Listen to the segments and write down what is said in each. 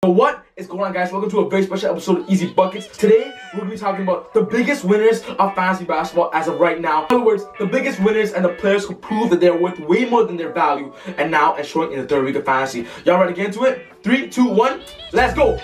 What is going on, guys? Welcome to a very special episode of Easy Buckets. Today we're going to be talking about the biggest winners of fantasy basketball as of right now. In other words, the biggest winners and the players who prove that they're worth way more than their value and now and showing in the third week of fantasy. Y'all ready to get into it? 3, 2, 1, let's go!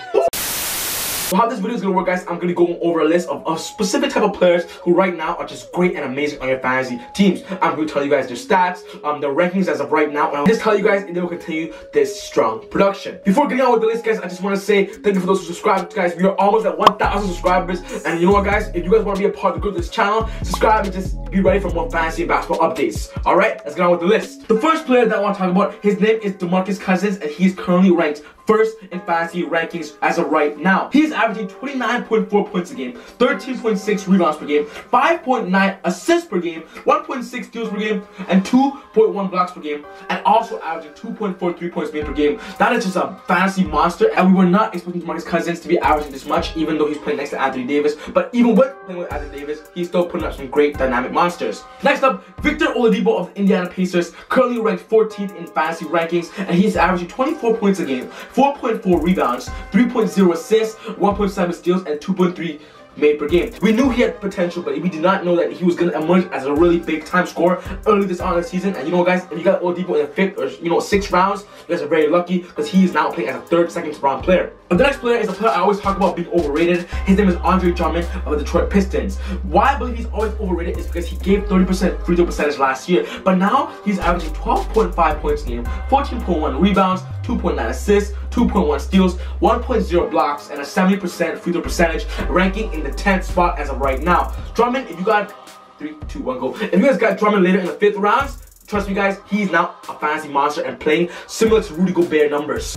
So how this video is going to work, guys, I'm going to go over a list of a specific type of players who right now are just great and amazing on your fantasy teams. I'm going to tell you guys their stats, their rankings as of right now, and I'll just tell you guys and they will continue this strong production. Before getting on with the list, guys, I just want to say thank you for those who subscribed, guys. We are almost at 1,000 subscribers, and you know what, guys, if you guys want to be a part of the growth of this channel, subscribe and just be ready for more fantasy and basketball updates. Alright, let's get on with the list. The first player that I want to talk about, his name is DeMarcus Cousins, and he's currently ranked first in fantasy rankings as of right now. He's averaging 29.4 points a game, 13.6 rebounds per game, 5.9 assists per game, 1.6 steals per game, and 2.1 blocks per game, and also averaging 2.4 3-point per game. That is just a fantasy monster, and we were not expecting DeMarcus Cousins to be averaging this much, even though he's playing next to Anthony Davis. But even with playing with Anthony Davis, he's still putting up some great dynamic monsters. Next up, Victor Oladipo of the Indiana Pacers, currently ranked 14th in fantasy rankings, and he's averaging 24 points a game, 4.4 rebounds, 3.0 assists, 1.7 steals, and 2.3 made per game. We knew he had potential, but we did not know that he was going to emerge as a really big time scorer early this on the season. And you know, guys, if you got Oladipo in the 5th or 6th rounds, you guys are very lucky because he is now playing as a 3rd, 2nd round player. But the next player is a player I always talk about being overrated. His name is Andre Drummond of the Detroit Pistons. Why I believe he's always overrated is because he gave 30% free throw percentage last year, but now he's averaging 12.5 points a game, 14.1 rebounds, 2.9 assists, 2.1 steals, 1.0 blocks, and a 70% free throw percentage, ranking in the 10th spot as of right now. Drummond, if you got 3, 2, 1, go. If you guys got Drummond later in the 5th rounds, trust me, guys, he's now a fantasy monster and playing similar to Rudy Gobert numbers.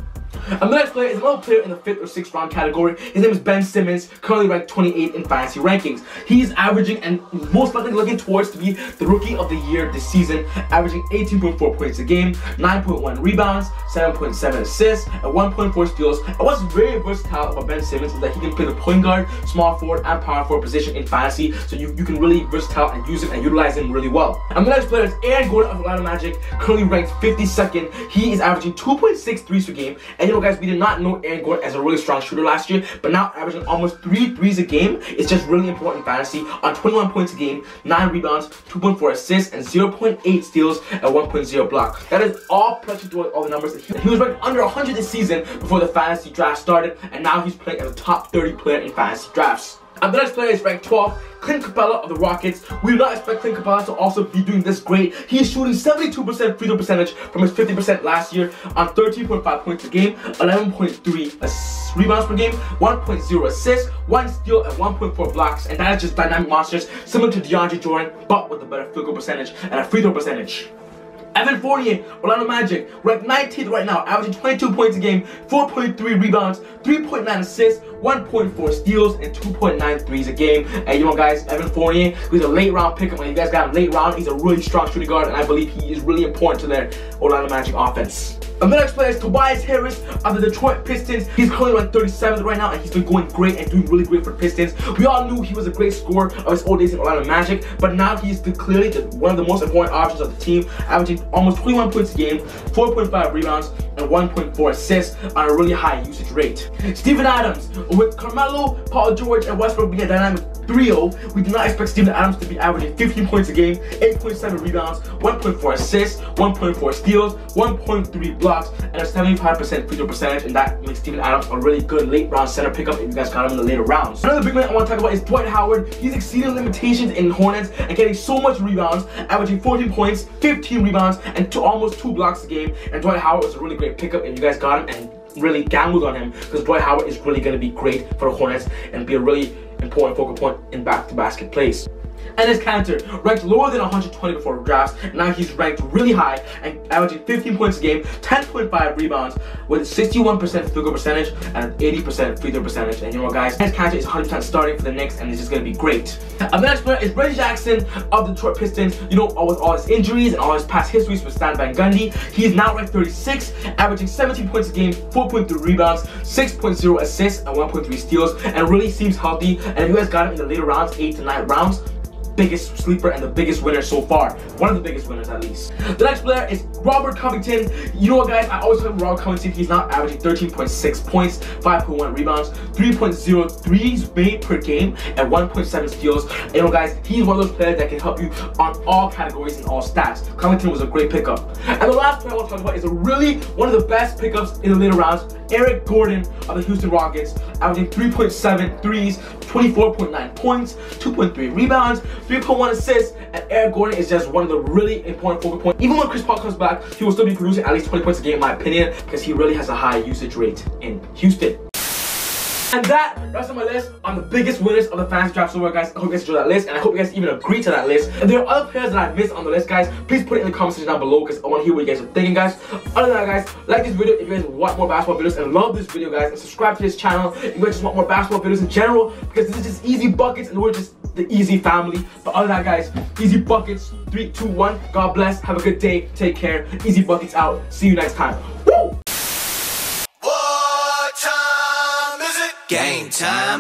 And the next player is another player in the 5th or 6th round category. His name is Ben Simmons, currently ranked 28th in fantasy rankings. He's averaging and most likely looking towards to be the rookie of the year this season, averaging 18.4 points a game, 9.1 rebounds, 7.7 assists, and 1.4 steals. And what's very versatile about Ben Simmons is that he can play the point guard, small forward, and power forward position in fantasy, so you can really versatile and use him and utilize him really well. And the next player is Aaron Gordon of Orlando Magic, currently ranked 52nd. He is averaging 2.6 threes per game, and you know, guys, we did not know Aaron Gordon as a really strong shooter last year, but now averaging almost 3 threes a game is just really important in fantasy. On 21 points a game, 9 rebounds, 2.4 assists, and 0.8 steals, and 1.0 block. That is all pressure to all the numbers. He was ranked under 100 this season before the fantasy draft started, and now he's playing as a top 30 player in fantasy drafts. And the next player is ranked 12th, Clint Capella of the Rockets. We do not expect Clint Capella to also be doing this great. He is shooting 72% free throw percentage from his 50% last year on 13.5 points a game, 11.3 rebounds per game, 1.0 assists, 1 steal, and 1.4 blocks. And that is just dynamic monsters, similar to DeAndre Jordan, but with a better field goal percentage and a free throw percentage. Evan Fournier, Orlando Magic, ranked 19th right now, averaging 22 points a game, 4.3 rebounds, 3.9 assists, 1.4 steals, and 2.9 threes a game. And you know, guys, Evan Fournier, he's a late round pick. When you guys got him late round, he's a really strong shooting guard, and I believe he is really important to their Orlando Magic offense. And the next player is Tobias Harris of the Detroit Pistons. He's currently ranked 37th right now, and he's been going great and doing really great for the Pistons. We all knew he was a great scorer of his old days in Orlando Magic, but now he's clearly one of the most important options of the team, averaging almost 21 points a game, 4.5 rebounds, and 1.4 assists on a really high usage rate. Steven Adams, with Carmelo, Paul George, and Westbrook being a dynamic trio, we do not expect Steven Adams to be averaging 15 points a game, 8.7 rebounds, 1.4 assists, 1.4 steals, 1.3 blocks, and a 75% free throw percentage, and that makes Steven Adams a really good late round center pickup if you guys got him in the later rounds. Another big man I want to talk about is Dwight Howard. He's exceeding limitations in Hornets and getting so much rebounds, averaging 14 points, 15 rebounds, and almost 2 blocks a game. And Dwight Howard was a really great pickup if you guys got him and really gambled on him, because Dwight Howard is really going to be great for the Hornets and be a really important focal point in back-to-basket plays. Enes Kanter, ranked lower than 120 before drafts, and now he's ranked really high and averaging 15 points a game, 10.5 rebounds, with 61% field goal percentage and 80% free throw percentage. And you know what, guys, Enes Kanter is 100% starting for the Knicks, and it's just going to be great. And the next player is Reggie Jackson of the Detroit Pistons. You know, with all his injuries and all his past histories with Stan Van Gundy, he is now ranked 36, averaging 17 points a game, 4.3 rebounds, 6.0 assists, and 1.3 steals, and really seems healthy. And if you guys got him in the later rounds, 8 to 9 rounds, biggest sleeper and the biggest winner so far. One of the biggest winners, at least. The next player is Robert Covington. You know what, guys? I always talk about Robert Covington. He's now averaging 13.6 points, 5.1 rebounds, 3.0 threes made per game, and 1.7 steals. And you know, guys, he's one of those players that can help you on all categories and all stats. Covington was a great pickup. And the last player I want to talk about is one of the best pickups in the later rounds, Eric Gordon of the Houston Rockets, averaging 3.7 threes, 24.9 points, 2.3 rebounds, 3.1 assists, and Eric Gordon is just one of the really important focal points. Even when Chris Paul comes back, he will still be producing at least 20 points a game, in my opinion, because he really has a high usage rate in Houston. And that wraps up my list on the biggest winners of the fantasy draft so far, guys. I hope you guys enjoyed that list, and I hope you guys even agree to that list. If there are other players that I missed on the list, guys, please put it in the comment section down below, because I want to hear what you guys are thinking, guys. Other than that, guys, like this video if you guys want more basketball videos and love this video, guys, and subscribe to this channel if you guys just want more basketball videos in general, because this is just easy buckets and we're just the easy family. But other than that, guys, easy buckets. 3, 2, 1. God bless. Have a good day. Take care. Easy buckets out. See you next time. Woo! What time is it? Game time.